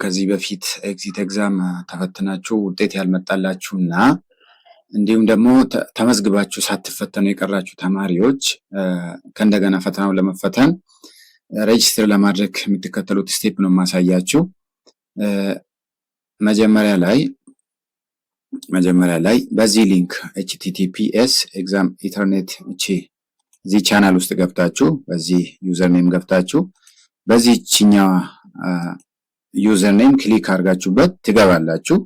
ከዚህ በፊት ኤግዚት ኤግዛም ተፈትናችሁ ውጤት ያልመጣላችሁና እንዲሁም ደግሞ ተመዝግባችሁ ሳትፈተኑ የቀራችሁ ተማሪዎች ከእንደገና ፈተናውን ለመፈተን ሬጅስተር ለማድረግ የምትከተሉት ስቴፕ ነው ማሳያችሁ። መጀመሪያ ላይ በዚህ ሊንክ https exam ኢንተርኔት እዚህ ቻናል ውስጥ ገብታችሁ በዚህ ዩዘር ኔም ገብታችሁ በዚህኛው ዩዘር ኔም ክሊክ አድርጋችሁበት ትገባላችሁ።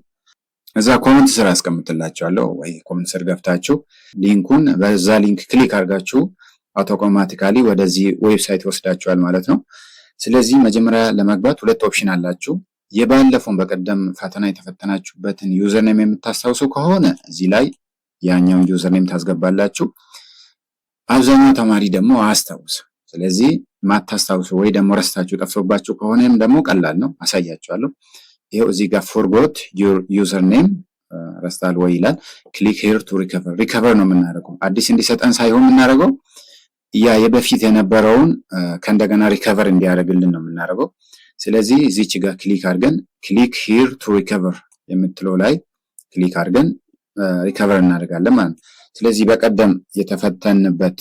እዛ ኮሜንት ስር አስቀምጥላችኋለሁ ወይ ኮሜንት ስር ገብታችሁ ሊንኩን በዛ ሊንክ ክሊክ አድርጋችሁ አውቶማቲካሊ ወደዚህ ዌብሳይት ወስዳችኋል ማለት ነው። ስለዚህ መጀመሪያ ለመግባት ሁለት ኦፕሽን አላችሁ። የባለፈውን በቀደም ፈተና የተፈተናችሁበትን ዩዘር ኔም የምታስታውሱ ከሆነ እዚህ ላይ ያኛውን ዩዘር ኔም ታስገባላችሁ። አብዛኛው ተማሪ ደግሞ አያስታውስ። ስለዚህ ማታስታውሱ ወይ ደግሞ ረስታችሁ ጠፍቶባችሁ ከሆነም ደግሞ ቀላል ነው፣ አሳያችኋለሁ። ይሄው እዚህ ጋር forgot your username ረስታል ወይ ይላል። click here to recover ነው የምናደርገው። አዲስ እንዲሰጠን ሳይሆን የምናደርገው ያ የበፊት የነበረውን ከእንደገና ሪከቨር እንዲያደርግልን ነው የምናደርገው። ስለዚህ እዚች ጋር ክሊክ አድርገን click here to recover የምትለው ላይ ክሊክ አድርገን ሪከቨር እናደርጋለን ማለት ነው። ስለዚህ በቀደም የተፈተንበት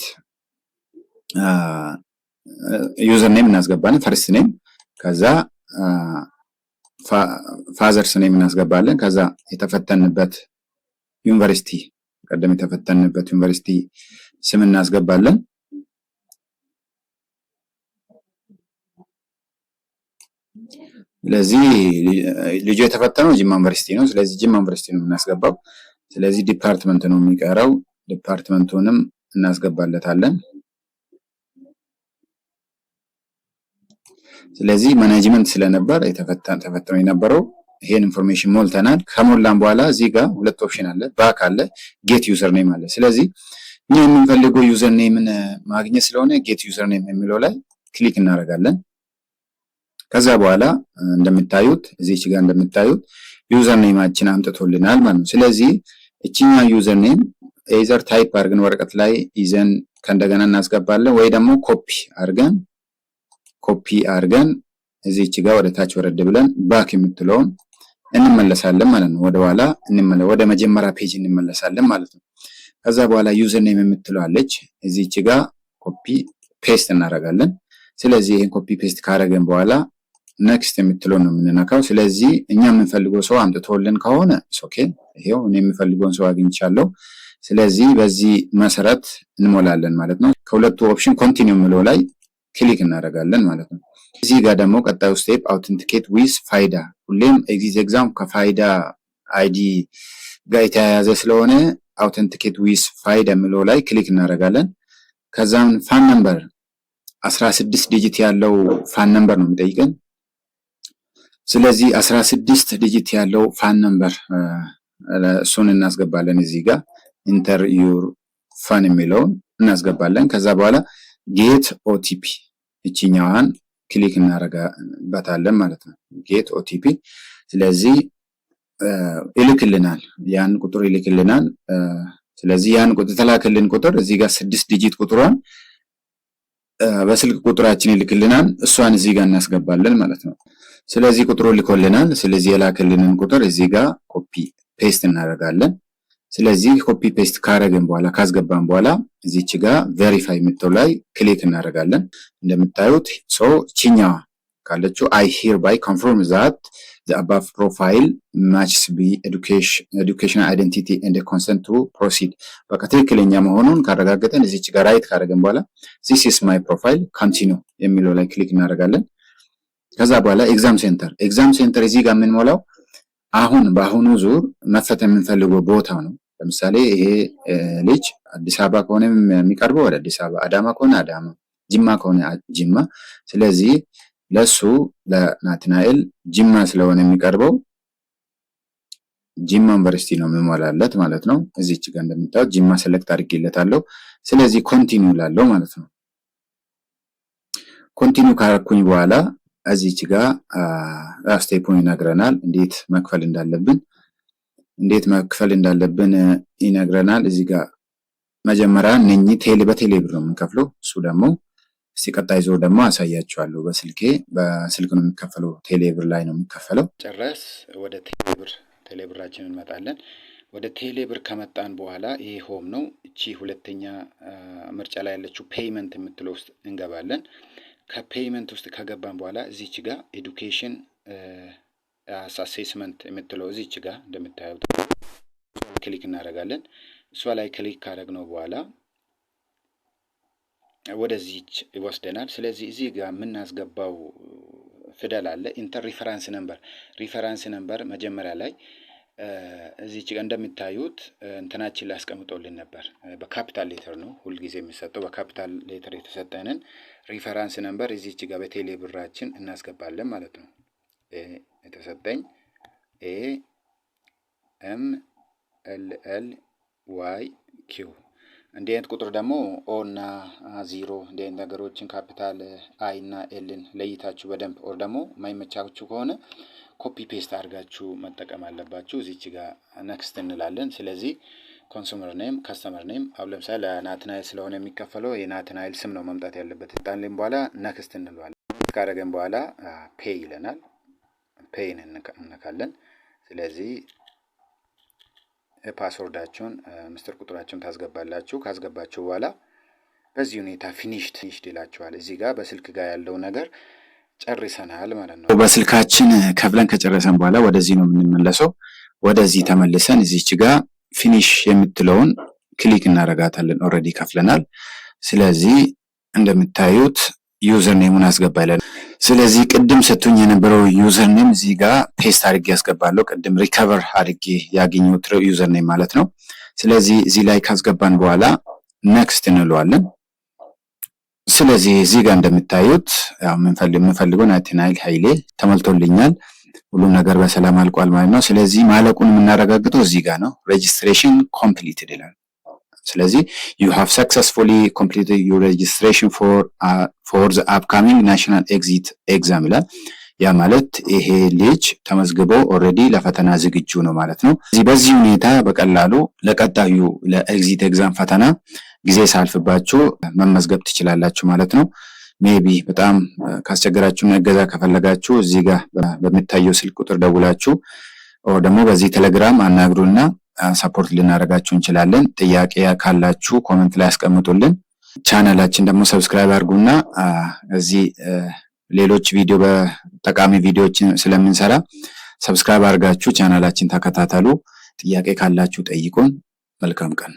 ዩዘር ኔም እናስገባለን፣ ፈርስት ኔም፣ ከዛ ፋዘርስ ኔም እናስገባለን፣ ከዛ የተፈተንበት ዩኒቨርሲቲ ቀደም የተፈተንበት ዩኒቨርሲቲ ስም እናስገባለን። ስለዚህ ልጁ የተፈተነው ጅማ ዩኒቨርሲቲ ነው። ስለዚህ ጅማ ዩኒቨርሲቲ ነው የምናስገባው። ስለዚህ ዲፓርትመንት ነው የሚቀረው፣ ዲፓርትመንቱንም እናስገባለታለን። ስለዚህ ማኔጅመንት ስለነበር ተፈተነው የነበረው ይሄን ኢንፎርሜሽን ሞልተናል። ከሞላን በኋላ እዚህ ጋር ሁለት ኦፕሽን አለ፣ ባክ አለ፣ ጌት ዩዘር ኔም አለ። ስለዚህ እኛ የምንፈልገው ዩዘር ኔምን ማግኘት ስለሆነ ጌት ዩዘር ኔም የሚለው ላይ ክሊክ እናደርጋለን። ከዛ በኋላ እንደምታዩት እዚች ጋር እንደምታዩት ዩዘር ኔማችን አምጥቶልናል ማለት ነው። ስለዚህ እቺኛ ዩዘር ኔም ኤዘር ታይፕ አድርገን ወረቀት ላይ ይዘን ከእንደገና እናስገባለን ወይ ደግሞ ኮፒ አድርገን እዚች ጋር ወደ ታች ወረድ ብለን ባክ የምትለውን እንመለሳለን ማለት ነው። ወደ ኋላ ወደ መጀመሪያ ፔጅ እንመለሳለን ማለት ነው። ከዛ በኋላ ዩዘር ኔም የምትለዋለች እዚች ጋር ኮፒ ፔስት እናደርጋለን። ስለዚህ ይሄን ኮፒ ፔስት ካደረገን በኋላ ኔክስት የምትለው ነው የምንነካው። ስለዚህ እኛ የምንፈልገው ሰው አምጥቶልን ከሆነ ኦኬ፣ ይሄው እኔ የምፈልገውን ሰው አግኝቻለሁ። ስለዚህ በዚህ መሰረት እንሞላለን ማለት ነው። ከሁለቱ ኦፕሽን ኮንቲኒው የሚለው ላይ ክሊክ እናደርጋለን ማለት ነው። እዚህ ጋር ደግሞ ቀጣዩ ስቴፕ አውተንቲኬት ዊዝ ፋይዳ። ሁሌም ኤግዚት ኤግዛም ከፋይዳ አይዲ ጋር የተያያዘ ስለሆነ አውተንቲኬት ዊዝ ፋይዳ የሚለው ላይ ክሊክ እናደርጋለን። ከዛም ፋን ነምበር 16 ዲጂት ያለው ፋን ነምበር ነው የሚጠይቀን። ስለዚህ 16 ዲጂት ያለው ፋን ነምበር እሱን እናስገባለን። እዚህ ጋር ኢንተር ዩር ፋን የሚለውን እናስገባለን። ከዛ በኋላ ጌት ኦቲፒ እቺኛዋን ክሊክ እናደርጋታለን ማለት ነው። ጌት ኦቲፒ። ስለዚህ ይልክልናል፣ ያን ቁጥር ይልክልናል። ስለዚህ ያን ቁጥር ተላከልን ቁጥር እዚህ ጋር 6 ዲጂት ቁጥሯን በስልክ ቁጥራችን ይልክልናል። እሷን እዚህ ጋር እናስገባለን ማለት ነው። ስለዚህ ቁጥሩ ልኮልናል። ስለዚህ የላከልንን ቁጥር እዚህ ጋር ኮፒ ፔስት እናደርጋለን። ስለዚህ ኮፒ ፔስት ካረግን በኋላ ካስገባን በኋላ እዚች ጋር ቬሪፋይ የምትለው ላይ ክሊክ እናደርጋለን። እንደምታዩት ቺኛዋ ካለችው I hereby confirm that the above profile matches the educational identity and the consent to proceed። በቃ ትክክለኛ መሆኑን ካረጋገጠን እዚች ጋር ራይት ካረግን በኋላ this is my profile continue የሚለው ላይ ክሊክ እናደርጋለን። ከዛ በኋላ ኤግዛም ሴንተር እዚህ ጋር የምንሞላው አሁን በአሁኑ ዙር መፈተን የምንፈልገው ቦታው ነው። ለምሳሌ ይሄ ልጅ አዲስ አበባ ከሆነ የሚቀርበው ወደ አዲስ አበባ፣ አዳማ ከሆነ አዳማ፣ ጅማ ከሆነ ጅማ። ስለዚህ ለሱ ለናትናኤል ጅማ ስለሆነ የሚቀርበው ጅማ ዩኒቨርሲቲ ነው የምሞላለት ማለት ነው። እዚች ጋር እንደምታዩት ጅማ ሰሌክት አድርጌለታለሁ። ስለዚህ ኮንቲኒው ላለው ማለት ነው። ኮንቲኒው ካረኩኝ በኋላ እዚች ጋር ስቴፑን ይነግረናል፣ እንዴት መክፈል እንዳለብን ይነግረናል። እዚህ ጋር መጀመሪያ በቴሌ ብር ነው የምንከፍለው። እሱ ደግሞ ሲቀጣይ ዙር ደግሞ አሳያችኋለሁ። በስልክ ነው የሚከፈለው፣ ቴሌብር ላይ ነው የሚከፈለው። ጨረስ ወደ ቴሌብራችን እንመጣለን። ወደ ቴሌብር ከመጣን በኋላ ይሄ ሆም ነው። እቺ ሁለተኛ ምርጫ ላይ ያለችው ፔይመንት የምትለው ውስጥ እንገባለን። ከፔይመንት ውስጥ ከገባን በኋላ እዚች ጋር ኤዱኬሽን አሴስመንት የምትለው እዚች ጋር እንደምታዩት ክሊክ እናደርጋለን። እሷ ላይ ክሊክ ካደረግነው በኋላ ወደዚች ይወስደናል። ስለዚህ እዚህ ጋር የምናስገባው ፊደል አለ ኢንተር ሪፈረንስ ነምበር መጀመሪያ ላይ እዚች ጋር እንደምታዩት እንትናችን ላይ አስቀምጦልን ነበር። በካፒታል ሌተር ነው ሁልጊዜ የሚሰጠው። በካፒታል ሌተር የተሰጠንን ሪፈረንስ ነምበር እዚች ጋር በቴሌ ብራችን እናስገባለን ማለት ነው። የተሰጠኝ AMLLYQ እንዲህ አይነት ቁጥር ደግሞ ኦ እና 0 እንዲህ አይነት ነገሮችን ካፒታል አይ እና ኤልን ለይታችሁ በደንብ ኦር ደግሞ ማይመቻችሁ ከሆነ ኮፒ ፔስት አድርጋችሁ መጠቀም አለባችሁ። እዚች ጋር ነክስት እንላለን። ስለዚህ ኮንሱመር ኔም፣ ከስተመር ኔም አሁን ለምሳሌ ለናትናኤል ስለሆነ የሚከፈለው የናትናኤል ስም ነው መምጣት ያለበት። ታንለም በኋላ ነክስት እንለዋለን። ካደረገን በኋላ ፔይ ይለናል። ፔይን እንነካለን። ስለዚህ ፓስወርዳችሁን ምስጢር ቁጥራችሁን ታስገባላችሁ። ካስገባችሁ በኋላ በዚህ ሁኔታ ፊኒሽድ ይላችኋል። እዚህ ጋር በስልክ ጋር ያለው ነገር ጨርሰናል ማለት ነው። በስልካችን ከፍለን ከጨረሰን በኋላ ወደዚህ ነው የምንመለሰው። ወደዚህ ተመልሰን እዚች ጋር ፊኒሽ የምትለውን ክሊክ እናረጋታለን። ኦልሬዲ ከፍለናል። ስለዚህ እንደምታዩት ዩዘር ኔሙን አስገባለን። ስለዚህ ቅድም ሰጥቶኝ የነበረው ዩዘር ኔም እዚህ ጋር ፔስት አድርጌ ያስገባለሁ። ቅድም ሪከቨር አድርጌ ያገኘሁት ዩዘር ኔም ማለት ነው። ስለዚህ እዚህ ላይ ካስገባን በኋላ ኔክስት እንለዋለን። ስለዚህ እዚህ ጋር እንደምታዩት ያው የምንፈልገው ናትናኤል ኃይሌ ተሞልቶልኛል። ሁሉም ነገር በሰላም አልቋል ማለት ነው። ስለዚህ ማለቁን የምናረጋግጠው እዚህ ጋር ነው። ሬጂስትሬሽን ኮምፕሊትድ ይላል። ስለዚህ you have successfully completed your registration for the upcoming national exit exam ይላል። ያ ማለት ይሄ ልጅ ተመዝግቦ ኦልሬዲ ለፈተና ዝግጁ ነው ማለት ነው። በዚህ ሁኔታ በቀላሉ ለቀጣዩ ለኤግዚት ኤግዛም ፈተና ጊዜ ሳልፍባችሁ መመዝገብ ትችላላችሁ ማለት ነው። ሜቢ በጣም ካስቸገራችሁ እገዛ ከፈለጋችሁ እዚህ ጋር በሚታየው ስልክ ቁጥር ደውላችሁ ኦር ደግሞ በዚህ ቴሌግራም አናግሩና ሰፖርት ልናደርጋችሁ እንችላለን። ጥያቄ ካላችሁ ኮሜንት ላይ አስቀምጡልን። ቻናላችን ደግሞ ሰብስክራይብ አድርጉና እዚህ ሌሎች ቪዲዮ በጠቃሚ ቪዲዮዎችን ስለምንሰራ ሰብስክራይብ አድርጋችሁ ቻናላችን ተከታተሉ። ጥያቄ ካላችሁ ጠይቁን። መልካም ቀን።